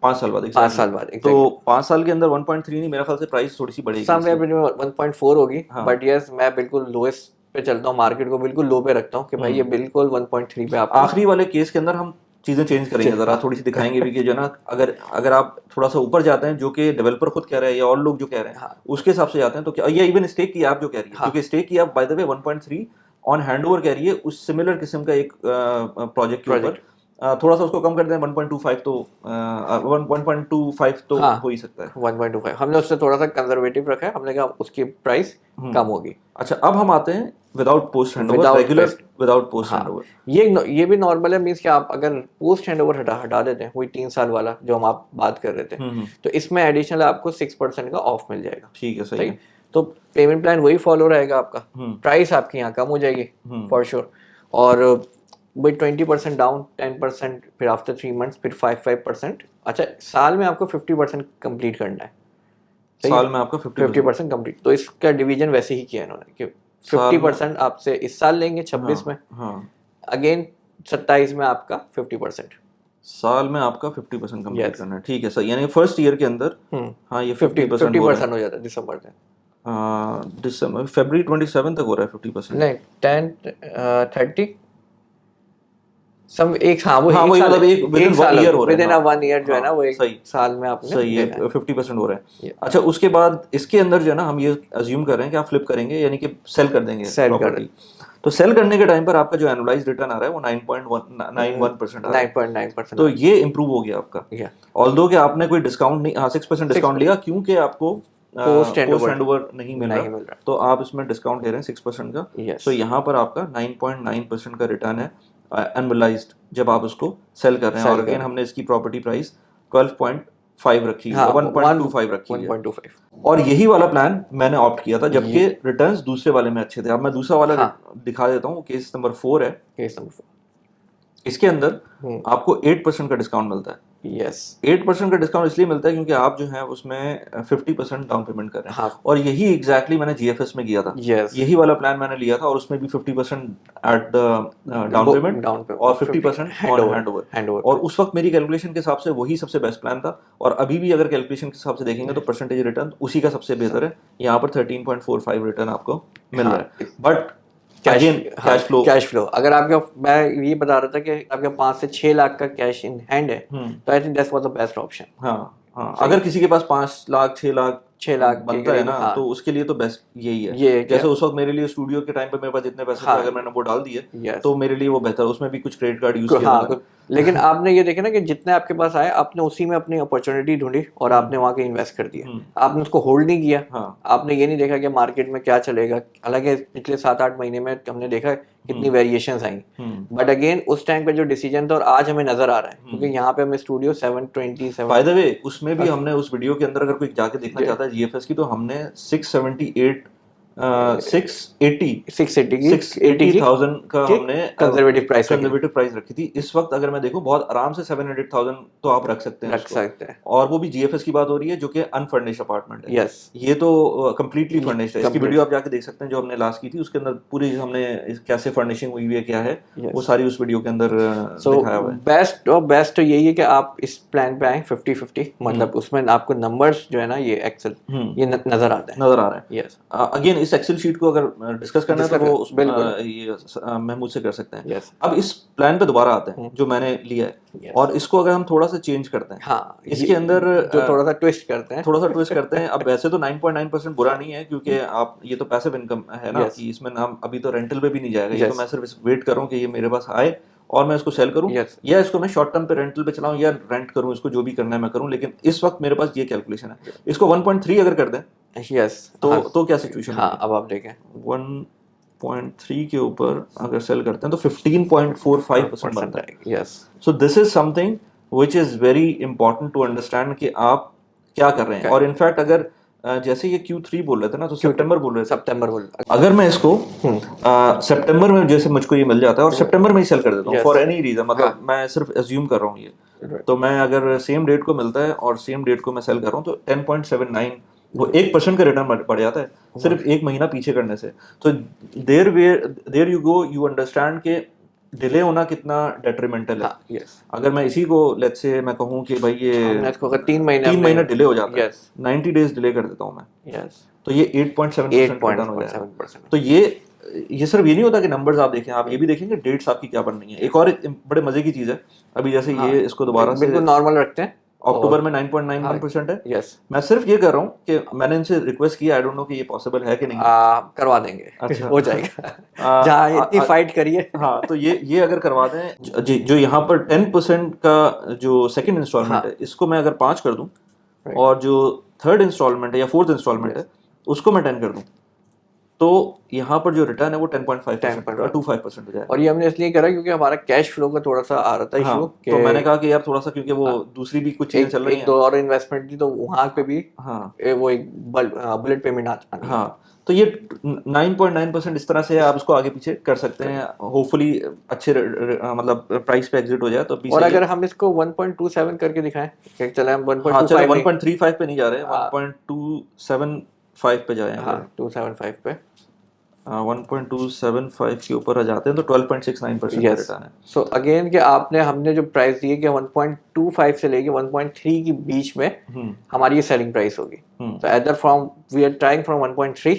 5 साल बाद, 5 साल बाद, तो 5 साल के अंदर 1.3 नहीं, मेरा ख्याल से प्राइस थोड़ी सी बढ़ेगी, समवेयर बिटवीन 1.4 होगी। हाँ। बट यस, मैं बिल्कुल लोएस्ट पे चलता हूँ, मार्केट को बिल्कुल लो पे रखता हूँ कि भाई ये बिल्कुल 1.3 पे आप आखिरी वाले केस के अंदर हम चीजें चेंज करेंगे जरा, थोड़ी सी दिखाएंगे भी कि जो ना अगर आप थोड़ा सा ऊपर जाते हैं, जो कि डेवलपर खुद कह रहे हैं या और लोग जो कह रहे हैं, उसके हिसाब से जाते हैं, तो क्या ये इवन स्टेक की आप जो कह रही है, क्योंकि स्टेक की आप by the way 1.3 on handover कह रही है, उस सिमिलर किस्म का एक प्रोजेक्ट के ऊपर थोड़ा सा उसको कम कर दें 1.25 तो 1.25 तो हो ही सकता है। 1.25 हमने उससे थोड़ा सा कंजर्वेटिव रखा है, हमने कहा उसकी प्राइस कम होगी। अच्छा, अब हम आते हैं without post handover, regular without post handover. ये भी नॉर्मल है, मींस कि आप अगर पोस्ट हैंडओवर हटा देते हैं, वही 3 साल वाला जो हम आप बात कर रहे थे, तो इसमें एडिशनल आपको 6% का ऑफ मिल जाएगा। ठीक है, सही है। तो पेमेंट प्लान वही फॉलो रहेगा आपका, प्राइस आपकी यहाँ कम हो जाएगी फॉर श्योर। और भाई 20% डाउन, 10% फिर आफ्टर 3 मंथ्स, फिर 5%। अच्छा, साल में आपको 50% कंप्लीट करना है। साल में आपका 50% कंप्लीट, तो इसका डिवीजन वैसे ही किया इन्होंने कि 50% आपसे इस साल लेंगे 26 में, अगेन 27 में आपका 50%। साल में आपका 50% कंप्लीट करना है। ठीक है सर, यानी फर्स्ट ईयर के अंदर हाँ ये 50% हो जाता है दिसंबर से। दिसंबर फरवरी 27 तक हो रहा है 50%। नहीं 10 30 सम एक वो मतलब एक विदिन 1 ईयर हो रहा है, विदिन 1 ईयर जो है ना, वो एक साल में आपने सही है 50% हो रहा है। अच्छा, उसके बाद इसके अंदर जो है ना, हम ये अज्यूम कर रहे हैं कि आप फ्लिप करेंगे, यानी कि सेल कर देंगे प्रॉपर्टी। तो सेल करने के टाइम पर आपका जो एनुअलाइज्ड रिटर्न आ रहा है वो 9.91% आ रहा है। 9.9%। तो ये इंप्रूव हो गया आपका, ऑल्दो कि आपने कोई डिस्काउंट नहीं, 6% डिस्काउंट लिया क्योंकि आपको पोस्ट हैंडओवर नहीं मिल रहा, तो आप इसमें डिस्काउंट ले रहे हैं 6% का। तो यहाँ पर आपका 9.9% का रिटर्न है एनुअलाइज्ड जब आप उसको सेल कर रहे हैं। और अगेन हमने इसकी प्रॉपर्टी प्राइस 12.5 रखी है, 1.25 रखी है। 1.25। और यही वाला प्लान मैंने ऑप्ट किया था, जबकि रिटर्न्स दूसरे वाले में अच्छे थे। अब मैं दूसरा वाला दिखा देता हूँ, केस नंबर 4 है। केस नंबर 4 इसके अंदर आपको 8% का डिस्काउंट मिलता है। यस, 8% का डिस्काउंट इसलिए मिलता है क्योंकि आप जो है उसमें 50% डाउन पेमेंट कर रहे हैं। और यही एग्जैक्टली मैंने जीएफएस में किया था। यही वाला प्लान मैंने लिया था, और उसमें भी 50% एट द डाउन पेमेंट और 50% हैंडओवर। और उस वक्त मेरी कैलकुलेशन के हिसाब से वही सबसे बेस्ट प्लान था। और अभी भी अगर कैलकुलेशन के हिसाब से देखेंगे तो परसेंटेज रिटर्न उसी का सबसे बेहतर है। यहाँ पर 13.45 रिटर्न आपको मिल रहा है। बट कैश फ्लो अगर आपका, मैं ये बता रहा था कि आपके 5 से 6 लाख का कैश इन हैंड है, तो I think that's was the best option. हाँ, अगर किसी के पास 5 लाख 6 लाख बनता है ना, तो उसके लिए तो बेस्ट यही है। जैसे उस वक्त मेरे लिए स्टूडियो के टाइम पे मेरे पास जितने पैसे थे, अगर मैंने वो डाल दिए तो मेरे लिए वो बेहतर, उसमें भी कुछ क्रेडिट कार्ड यूज किया। लेकिन आपने ये देखा ना कि जितने आपके पास आए, आपने उसी में अपनी अपॉर्चुनिटी ढूंढी और आपने वहां के इन्वेस्ट कर दिया। आपने उसको होल्ड नहीं किया। आपने ये नहीं देखा कि मार्केट में क्या चलेगा। हालांकि पिछले 7-8 महीने में हमने देखा कितनी वेरिएशंस आई, बट अगेन उस टाइम पे जो डिसीजन था और आज हमें नजर आ रहा है, क्योंकि यहाँ पे हमें स्टूडियो 727 बाय द वे, उसमें भी हमने उस वीडियो के अंदर, अगर कोई जाके देखना चाहता है जीएफएस की, तो हमने 680,000 का हमने कंजर्वेटिव प्राइस रखी थी। इस वक्त अगर मैं देखूं, बहुत आराम से 700,000 तो आप रख सकते हैं। और वो भी जीएफएस की बात हो रही है, जो कि अनफर्निश्ड अपार्टमेंट है। ये तो कंप्लीटली फर्निश्ड है। इसकी वीडियो आप जाके देख सकते हैं, जो हमने लास्ट की थी, उसके अंदर पूरी हमने कैसे फर्निशिंग हुई है, क्या है, वो सारी उस वीडियो के अंदर दिखाया हुआ है। बेस्ट तो यही है कि आप इस प्लान पे आए 50-50, मतलब उसमें आपको नंबर्स जो है ना, ये एक्सेल ये नजर आ रहा है। अगेन इस एक्सेल शीट को अगर डिस्कस करना है तो वो ये महमूद से कर सकते हैं। अब इस प्लान पे दोबारा आते हैं जो मैंने लिया है, और इसको अगर हम थोड़ा सा चेंज करते हैं, इसके अंदर जो थोड़ा सा ट्विस्ट करते हैं। अब वैसे तो 9.9% बुरा नहीं है, क्योंकि आप ये तो पैसिव इनकम है ना, कि इसमें हम अभी तो रेंटल पे भी नहीं जाएगा। ये तो मैं सिर्फ वेट कर रहा हूँ कि ये मेरे पास आए और मैं इसको सेल करूं, या इसको मैं शॉर्ट टर्म पे रेंटल पे चलाऊं, या रेंट करूं, इसको जो भी करना है मैं करूं। लेकिन इस वक्त मेरे पास ये कैलकुलेशन है। इसको 1.3 अगर कर दें तो क्या सिचुएशन है? अब आप देखें 1.3 के ऊपर अगर सेल करते हैं तो 15.45% बनता है। So this is something which is very important to understand कि आप क्या कर रहे हैं। और इनफैक्ट अगर जैसे ये Q3 बोल रहे थे ना, तो सितंबर बोल रहे थे। अगर मैं इसको सितंबर में जैसे मुझको ये मिल जाता है और सितंबर में ही सेल कर देता हूँ फॉर एनी रीजन, मतलब मैं सिर्फ अज्यूम कर रहा हूँ ये, तो मैं अगर सेम डेट को मिलता है और सेम डेट को मैं सेल कर रहा हूँ, तो 10.79 वो 1% का रिटर्न बढ़ जाता है। सिर्फ एक महीना पीछे करने से। तो there you go, you understand के डिले होना कितना डेट्रीमेंटल है। हाँ, yes. अगर मैं इसी को लेट्स से मैं कहूँ कि भाई ये हमने इसको अगर 3 महीने 3 महीना डिले हो जाता है, yes, 90 डेज डिले कर देता हूँ मैं, yes, तो ये 8.7% रिटर्न हो जाएगा। 8.7%। तो ये सिर्फ ये नहीं होता कि नंबर्स आप देखें, आप ये भी देखेंगे डेट्स आपकी क्या बन रही है। एक और बड़े मजे की चीज है, अभी जैसे ये इसको दोबारा से बिल्कुल नॉर्मल रखते हैं, अक्टूबर में 9.91% है। यस, मैं सिर्फ ये कर रहा हूँ कि मैंने इनसे रिक्वेस्ट किया, आई डोंट नो कि ये पॉसिबल है कि नहीं। करवा देंगे, अच्छा। हो जाएगा। जहाँ इतनी फाइट करिए। हाँ, तो ये अगर करवा दें, जो यहाँ पर 10% का जो सेकंड इंस्टॉलमेंट है, इसको मैं अगर 5 कर दूं, और जो थर्ड इंस्टॉलमेंट है या फोर्थ इंस्टॉलमेंट है उसको मैं 10 कर दूं, तो यहाँ पर जो रिटर्न है वो 10.5% 25% हो जाए। और ये हमने इसलिए करा क्योंकि हमारा कैश फ्लो का थोड़ा सा आ रहा था इशू। तो मैंने कहा कि यार थोड़ा सा, क्योंकि वो दूसरी भी कुछ चीजें चल रही हैं, 1-2 और इन्वेस्टमेंट थी, तो वहाँ पे भी वो एक बुलेट पेमेंट आता है। हाँ, तो ये 9.9% इस तरह से आप इसको आगे पीछे कर सकते हैं, होपफुली अच्छे मतलब प्राइस पे एग्जिट हो जाए तो भी। और अगर हम इसको 1.27 करके दिखाएं, चले हम 1.25 1.35 पे नहीं जा रहे, 1.275 पे जाए। 275 पे 1.275 के ऊपर आ जाते हैं तो 12.69% रिटर्न है। सो अगेन कि हमने जो प्राइस दी है कि 1.25 से लेके 1.3 के बीच में हमारी ये सेलिंग प्राइस होगी। तो either from we are trying from 1.3,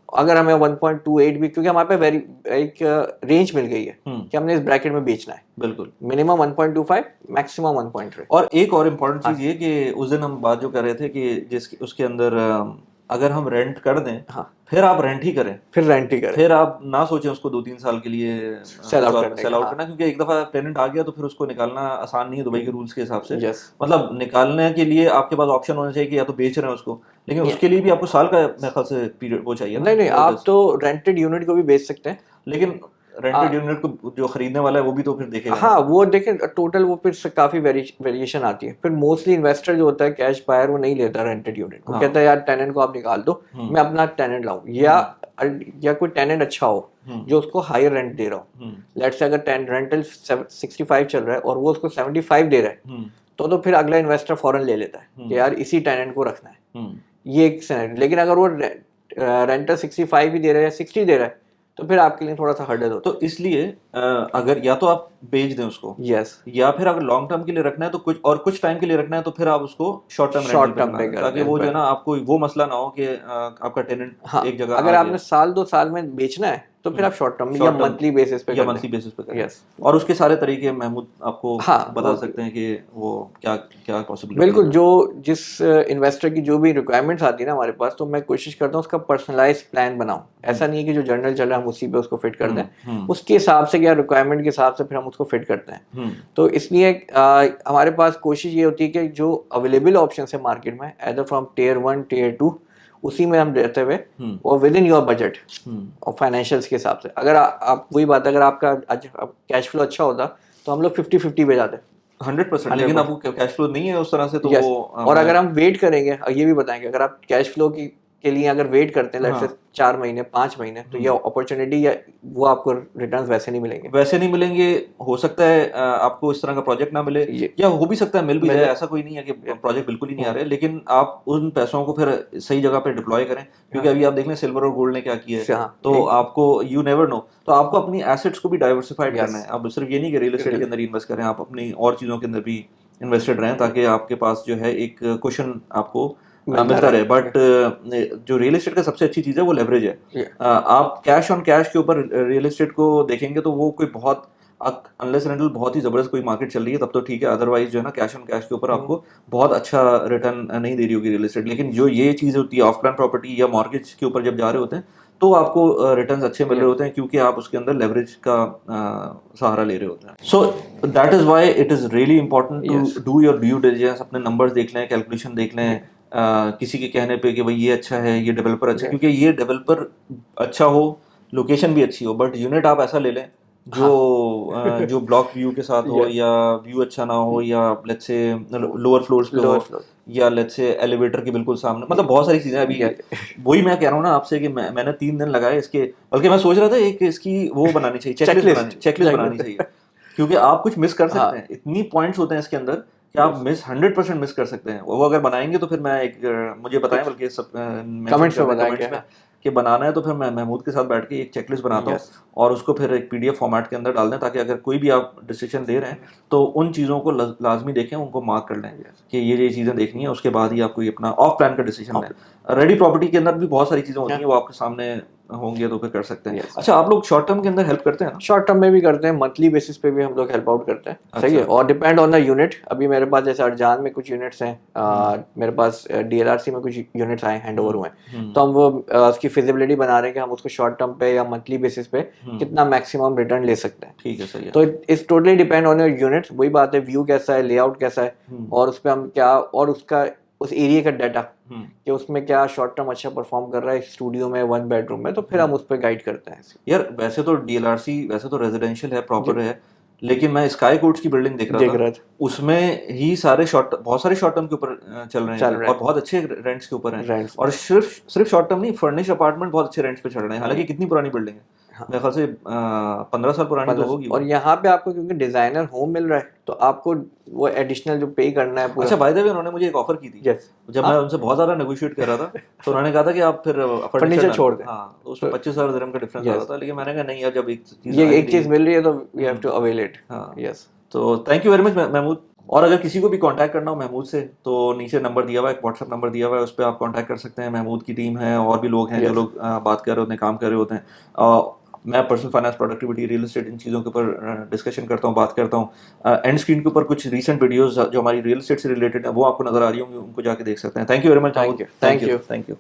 अगर हमें 1.28 भी, क्योंकि हमारे पे एक रेंज मिल गई है कि हमने इस ब्रैकेट में बेचना है, बिल्कुल मिनिमम 1.25, मैक्सिमम 1.3। और एक और इम्पोर्टेंट चीज ये कि उस दिन हम बात जो कर रहे थे कि उसके अंदर अगर हम रेंट कर दें, फिर आप रेंट ही करें, फिर आप ना सोचें उसको 2-3 साल के लिए सेल आउट करना, क्योंकि एक दफा टेनेंट आ गया तो फिर उसको निकालना आसान नहीं है दुबई के रूल्स के हिसाब से। मतलब निकालने के लिए आपके पास ऑप्शन होना चाहिए कि या तो बेच रहे हैं उसको, लेकिन उसके लिए भी आपको साल का मेरे ख्याल से पीरियड वो चाहिए। नहीं, आप तो रेंटेड यूनिट को भी बेच सकते हैं, लेकिन रेंटेड यूनिट को जो खरीदने वाला है वो भी तो फिर देखेगा। हाँ, वो देखें टोटल, वो फिर काफी वेरिएशन आती है। फिर मोस्टली इन्वेस्टर जो होता है कैश बायर, वो नहीं लेता रेंटेड यूनिट, वो कहता है यार टेनेंट को आप निकाल दो, मैं अपना टेनेंट लाऊं, या कोई टेनेंट अच्छा हो जो उसको हायर रेंट दे रहा हो। लेट्स से अगर रेंटल 65 चल रहा है और वो उसको 75 दे रहा है, तो फिर अगला इन्वेस्टर फौरन ले लेता है कि यार इसी टेनेंट को रखना है। ये एक सिनेरियो। लेकिन अगर वो रेंटल 65 ही दे रहा है या 60 दे रहा है, तो फिर आपके लिए थोड़ा सा हर्डल होता है। तो इसलिए अगर या तो आप बेच दें उसको, या फिर अगर लॉन्ग टर्म के लिए रखना है तो कुछ टाइम के लिए रखना है तो फिर आप उसको शॉर्ट टर्म पे, ताकि वो जो है ना, आपको वो मसला ना हो कि आपका टेनेंट एक जगह, अगर आपने 1-2 साल में बेचना है तो फिर आप शॉर्ट टर्म या मंथली बेसिस पे करें। और उसके सारे तरीके महमूद आपको बता सकते हैं कि वो क्या पॉसिबल। बिल्कुल, जिस इन्वेस्टर की जो भी रिक्वायरमेंट्स आती है ना हमारे पास, तो मैं कोशिश करता हूँ उसका पर्सनलाइज प्लान बनाऊं। ऐसा नहीं है कि जो जर्नल चल रहा है हम उसी पे उसको फिट कर दें, उसके हिसाब से क्या रिक्वायरमेंट के हिसाब से फिर हम उसको फिट करते हैं। तो इसलिए हमारे पास कोशिश ये होती है कि जो अवेलेबल ऑप्शन है मार्केट में, एदर फ्रॉम टियर 1 टियर 2, उसी में हम रहते हुए और विद इन योर बजट और फाइनेंशियल्स के हिसाब से। अगर आप वही बात, अगर आपका कैश फ्लो अच्छा होता तो हम लोग 50-50 पे जाते 100%, लेकिन आपको कैश फ्लो नहीं है उस तरह से तो वो और अगर हम वेट करेंगे, ये भी बताएंगे, अगर आप कैश फ्लो के लिए अगर वेट करते हैं, लेट्स से 4 महीने 5 महीने, तो ये अपॉर्चुनिटी या वो आपको रिटर्न्स वैसे नहीं मिलेंगे। हो सकता है आपको इस तरह का प्रोजेक्ट ना मिले, या हो भी सकता है मिल भी जाए। ऐसा कोई नहीं है कि प्रोजेक्ट बिल्कुल ही नहीं आ रहे, लेकिन आप उन पैसों को फिर सही जगह पे डिप्लॉय करें, क्योंकि अभी आप देख लें सिल्वर और गोल्ड ने क्या किया है, तो आपको यू नेवर नो, तो आपको अपनी एसेट्स को भी डाइवर्सिफाइड करना है। अब सिर्फ ये नहीं कि रियल एस्टेट के अंदर इन्वेस्ट करें, आप अपनी और चीजों के अंदर भी इन्वेस्टेड रहें, ताकि आपके पास जो है एक क्वेश्चन आपको मिलता रहे। बट जो रियल एस्टेट का सबसे अच्छी चीज है वो लेवरेज है। आप कैश ऑन कैश के ऊपर रियल एस्टेट को देखेंगे तो वो कोई बहुत अनलेस रेंटल बहुत ही जबरदस्त कोई मार्केट चल रही है तब तो ठीक है, अदरवाइज जो है ना कैश ऑन कैश के ऊपर आपको बहुत अच्छा रिटर्न नहीं दे रही होगी रियल एस्टेट। लेकिन जो ये चीज होती है ऑफ प्लान प्रॉपर्टी या मॉर्गेज के ऊपर जब जा रहे होते हैं तो आपको रिटर्न्स अच्छे मिल रहे होते हैं, क्योंकि आप उसके अंदर लेवरेज का सहारा ले रहे होते हैं। So that is why it is really important to do your due diligence. अपने नंबर्स देख लें, कैलकुलेशन देख लें, किसी के कहने पे कि भाई ये अच्छा है, ये डेवलपर अच्छा है, क्योंकि ये डेवलपर अच्छा हो, लोकेशन भी अच्छी हो, बट यूनिट आप ऐसा ले लें जो ब्लॉक व्यू के साथ हो, या व्यू अच्छा ना हो, या लेट्स से लोअर फ्लोर्स पे हो, या लेट्स से एलिवेटर के बिल्कुल सामने, मतलब बहुत सारी चीजें। अभी वही मैं कह रहा हूँ ना आपसे कि मैंने 3 दिन लगाए इसके, बल्कि मैं सोच रहा था एक इसकी वो बनानी चाहिए, चेकलिस्ट बनानी चाहिए, क्योंकि आप कुछ मिस कर सकते हैं। इतनी पॉइंट्स होते हैं इसके अंदर कि आप 100% मिस कर सकते हैं। वो अगर बनाएंगे तो फिर मैं एक मुझे बताएं, बल्कि सब कमेंट्स में बताएं कि बनाना है तो फिर मैं महमूद के साथ बैठ के एक चेकलिस्ट बनाता हूँ और उसको फिर एक PDF फॉर्मेट के अंदर डाल दें, ताकि अगर कोई भी आप डिसीजन ले रहे हैं तो उन चीज़ों को लाजमी देखें, उनको मार्क कर लें कि ये चीज़ें देखनी है, उसके बाद ही आप कोई अपना ऑफ प्लान का डिसीजन लें। रेडी प्रॉपर्टी के अंदर भी बहुत सारी चीज़ें होती हैं, वो आपके सामने होंगे तो फिर कर सकते हैं। अच्छा, आप लोग शॉर्ट टर्म के अंदर हेल्प करते हैं ना? शॉर्ट टर्म में भी करते हैं, मंथली बेसिस पे भी हम लोग हेल्प आउट करते हैं। सही है, और डिपेंड ऑन द यूनिट। अभी मेरे पास जैसे अरजान में कुछ यूनिट्स हैं, मेरे पास DLRC में कुछ यूनिट्स आए, हैंड ओवर हुए हैं, तो हम वो उसकी फिजिबिलिटी बना रहे हैं कि हम उसको शॉर्ट टर्म पे या मंथली बेसिस पे कितना मैक्सिमम रिटर्न ले सकते हैं। ठीक है, सही है। तो it's totally depend on your unit. वही बात है, व्यू कैसा है, लेआउट कैसा है, और उस पर हम क्या, और उसका उस एरिया का डाटा कि उसमें क्या शॉर्ट टर्म अच्छा परफॉर्म कर रहा है स्टूडियो में, 1 बेडरूम में, तो फिर हम उस पर गाइड करते हैं। यार वैसे तो DLRC वैसे तो रेजिडेंशियल है, प्रॉपर है, लेकिन मैं स्काई कोर्ट्स की बिल्डिंग देख रहा था, उसमें ही बहुत सारे शॉर्ट टर्म के ऊपर चल रहे हैं और बहुत अच्छे रेंट्स के ऊपर हैं, और सिर्फ शॉर्ट टर्म नहीं, फर्निश अपार्टमेंट बहुत अच्छे रेंट्स पे चल रहे हैं। हालांकि कितनी पुरानी बिल्डिंग है, मेरे ख्याल से 15 साल पुरानी तो होगी। और यहाँ पे आपको क्योंकि डिजाइनर होम मिल रहा है, तो आपको वो एडिशनल जो पे करना है पूरा। अच्छा, बाय द वे उन्होंने मुझे एक ऑफर की थी जब मैं उनसे बहुत ज्यादा नेगोशिएट कर रहा था, तो उन्होंने कहा था कि आप फिर फर्नीचर छोड़ दें। हाँ, तो उसमें 25,000 दिरहम का डिफरेंस आ रहा था, लेकिन मैंने कहा नहीं यार, जब एक चीज मिल रही है तो we have to avail it. Yes, तो thank you very much Mahmood. और अगर किसी को भी कांटेक्ट करना हो महमूद से, तो नीचे नंबर दिया हुआ है, एक व्हाट्सएप नंबर दिया हुआ है, उस पर आप कांटेक्ट कर सकते हैं। महमूद की टीम है, और भी लोग हैं जो लोग बात कर रहे होते हैं, काम कर रहे होते हैं। मैं personal finance, productivity, real estate, इन चीज़ों के ऊपर डिस्कशन करता हूँ, बात करता हूँ। एंड स्क्रीन के ऊपर कुछ रीसेंट वीडियोस जो हमारी रियल एस्टेट से रिलेटेड है वो आपको नजर आ रही होंगी, उनको जाके देख सकते हैं। Thank you very much. Thank you.